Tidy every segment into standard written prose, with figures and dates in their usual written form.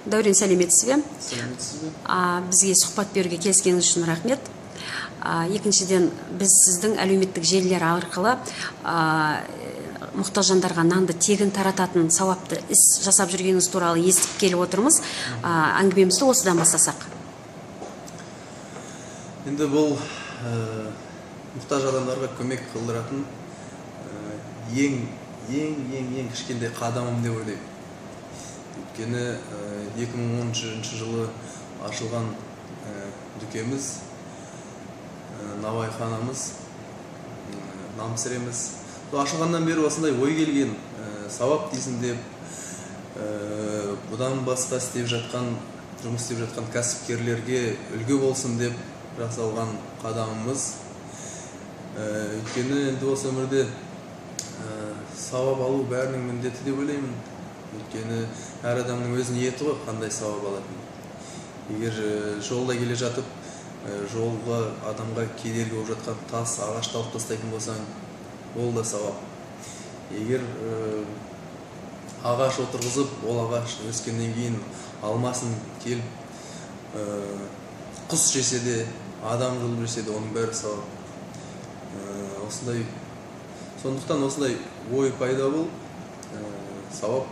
Дәурен, сәлеметсіз бе? Сәлеметсіз бе? Бізге сұхбат беруге келіскеніңіз үшін рахмет. Екіншіден, біз сіздің әлеуметтік желілер арқылы мұқтаж жандарға нанды тегін тарататын сауапты іс жасап жүргеніңіз туралы естіп келіп отырмыз. Әңгімемізді осыдан бастасақ. Енді бұл мұқтаж адамдарға көмек қылдыратын ең кішкентай қадамым деп ойлаймын. Өйткені 2013 жылы ашылған дүкеміз, науайханамыз, нан пісіреміз. Ашылғаннан бері осындай ой келген, сауап дейсін деп, бұдан басқа жұмыс істеп жатқан кәсіпкерлерге үлгі болсын деп жасалған қадамымыз. Өйткені енді осы өмірде сауап алу бәрінің міндеті деп ойлаймын. Өйткені әр адамның өз ниеті ғой, қандай сауап алатын. Егер жолда келе жатып, жолға адамға кедергі болып жатқан тас, ағашты алып тастайтын болсаң, ол да сауап. Егер ағаш отырғызып, ол ағаш өскеннен кейін алмасын келіп, құс жесе де, адам жұлып жесе де, оның бәрі сауап. Сондықтан осындай ой пайда бол, сауап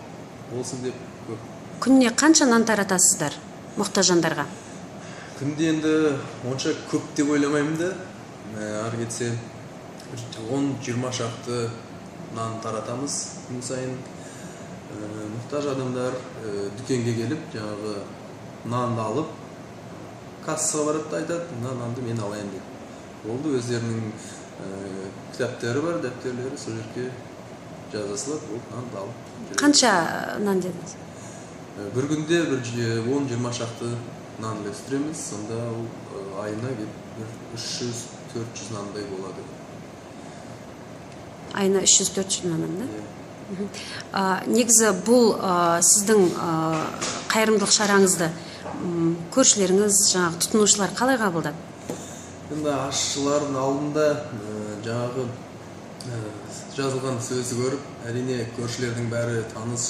болсын деп көп. Күніне қанша нан таратасыздар мұқтаж жандарға? Күнде енді онша көп деп ойламаймын да, ары кетсе 10-20 шақты нан таратамыз күн сайын. Мұқтаж адамдар дүкенге келіп, жаңағы нанды алып, кассаға барады да айтады, нанды мен алайын деп. Олды өздерінің кітаптары бар, дәптерлері, сол жерге жазасылап, ол нанды алып. Қанша нан дедіңіз? Бір күнде 10-20 шақты нан үлестіреміз, сонда айына 300-400 нандай болады. Айына 300-400 нан, да? Негізі бұл сіздің қайырымдылық шараңызды көршілеріңіз, жаңағы тұтынушылар қалай қабылдады? Енді ашшылардың алдында жаңағы жазылған сөзді көріп, әрине көршілердің бәрі, таныс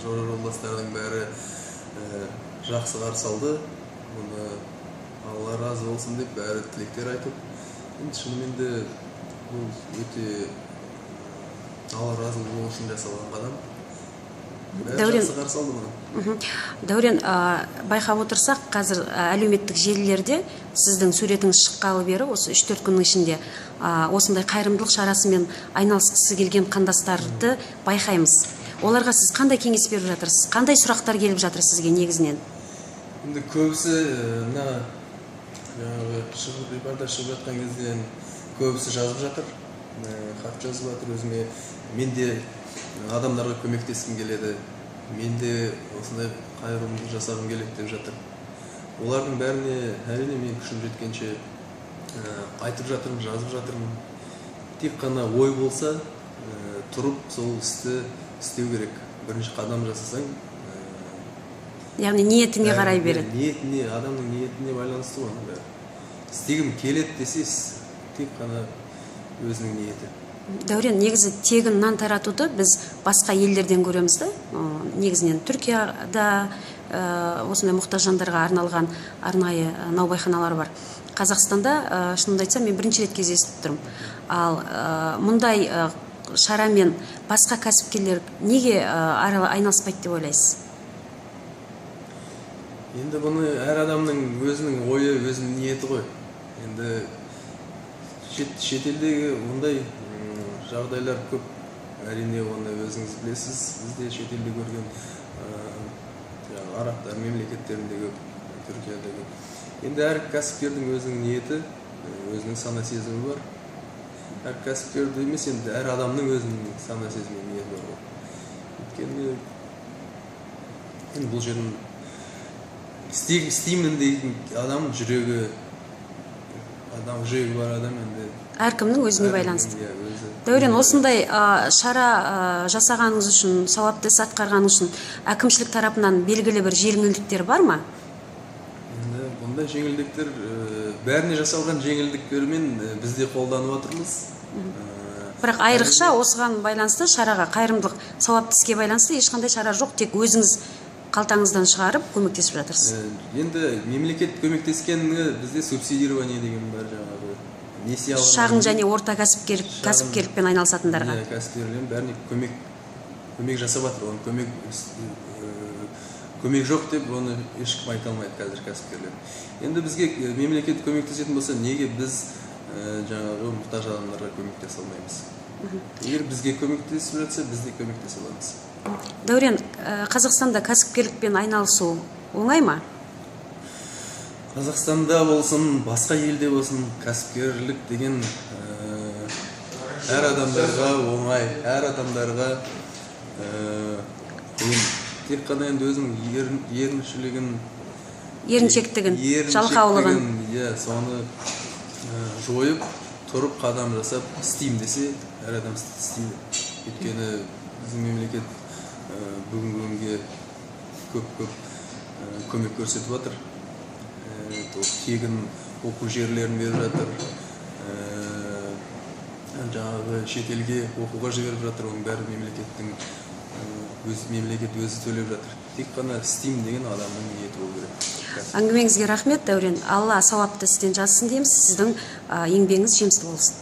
жолдастардың бәрі жақсы қарсы алды. Бұны Алла разы болсын деп бәрі тілектер айтып, енді шынымен де бұл өте Алла разы болу үшін жасалған қадам. Бәрі жақсы қарсы алды бұны. Дәурен, байқап отырсақ, қазір әлеуметтік желілерде сіздің суретіңіз шыққалы бері осы 3-4 күннің ішінде осындай қайырымдылық шарасымен айналысқысы келген қандастарды байқаймыз. Оларға сіз қандай кеңес беріп жатырсыз? Қандай сұрақтар келіп жатыр сізге негізінен? Енді көбісі репортаж шығып жатқан кезден көбісі жазып жатыр, хат жазып жатыр өзіме. Мен де адамдарға көмектескім келеді, мен де осындай қайырымдылық жасағым келеді деп жатыр. Олардың бәріне әрине мен күшім жеткенше айтып жатырмын, жазып жатырмын. Тек қана ой болса, тұрып сол істі істеу керек. Бірінші қадам жасасаң, яғни ниетіңе қарай береді. Ниетіне, адамның ниетіне байланысты оның бәрі. Істегім келеді десес, тек қана өзінің ниеті. Дәурен, негізі тегін нан таратуды біз басқа елдерден көреміз да. Негізінен Түркияда осындай мұқтаж жандарға арналған арнайы наубайханалар бар. Қазақстанда, шынымды айтсам, мен бірінші рет кездесіп тұрмын. Ал мұндай шарамен басқа кәсіпкерлер неге айналыспайды деп ойлайсыз? Енді бұны әр адамның өзінің ойы, өзінің ниеті ғой. Енді шетелдегі ондай жағдайлар көп. Әрине оны өзіңіз білесіз. Бізде шетелде көрген арабтар мемлекеттерінде көп, Түркияда көп. Енді әр кәсіпкердің өзінің ниеті, өзінің сана сезімі бар. Әр кәсіпкерді емес, енді әр адамның өзінің сана сезімі, ниеті бар. Өйткені бұл жерін істеймін дейтін адам жүрегі бар адам енді. Әркімнің өзіне байланысты. Дәурен, осындай шара жасағаныңыз үшін, сауапты іс атқарғаныңыз үшін әкімшілік тарапынан белгілі бір жеңілдіктер бар ма? Енді бұндай жеңілдіктер бәріне жасалған жеңілдіктермен бізде қолданып отырмыз. Бірақ айрықша осыған байланысты шараға, қайырымдылық сауапты іске байланысты ешқандай шара жоқ, тек өзіңіз қалтаңыздан шығарып көмектесіп жатырсыз. Енді мемлекет көмектескені бізде субсидирование деген бар, жаңағы несие алған. Шағын және орта кәсіпкерлікпен айналысатындарға. Кәсіпкерлердің бәріне көмек жасап жатыр. Оны көмек жоқ деп оны ешкім айта алмайды қазір кәсіпкерлер. Енді бізге мемлекет көмектесетін болса, неге біз жаңағы мұқтаж адамдарға көмектесе алмаймыз? Егер бізге көмектесіп жатса, біз де көмектесе аламыз. Дәурен, Қазақстанда кәсіпкерлікпен айналысу оңай ма? Қазақстанда болсын, басқа елде болсын, кәсіпкерлік деген әр адамдарға оңай, әр адамдарға тек қана енді өзінің еріншектігін, жалқаулығын, соны жойып, тұрып қадам жасап істеймін десе, әр адам істейді. Өйткені біздің мемлекет бүгінгі күнге көп көмек көрсетіп жатыр. Тегін оқу жерлерін беріп жатыр. Жаңағы шетелге оқуға жіберіп жатыр. Оның бәрі мемлекет өзі төлеп жатыр. Тек қана істеймін деген адамның ниеті болу керек. Әңгімеңізге рахмет, Дәурен. Алла сауапты істен жазсын дейміз. Сіздің еңбегіңіз жемісті болсын.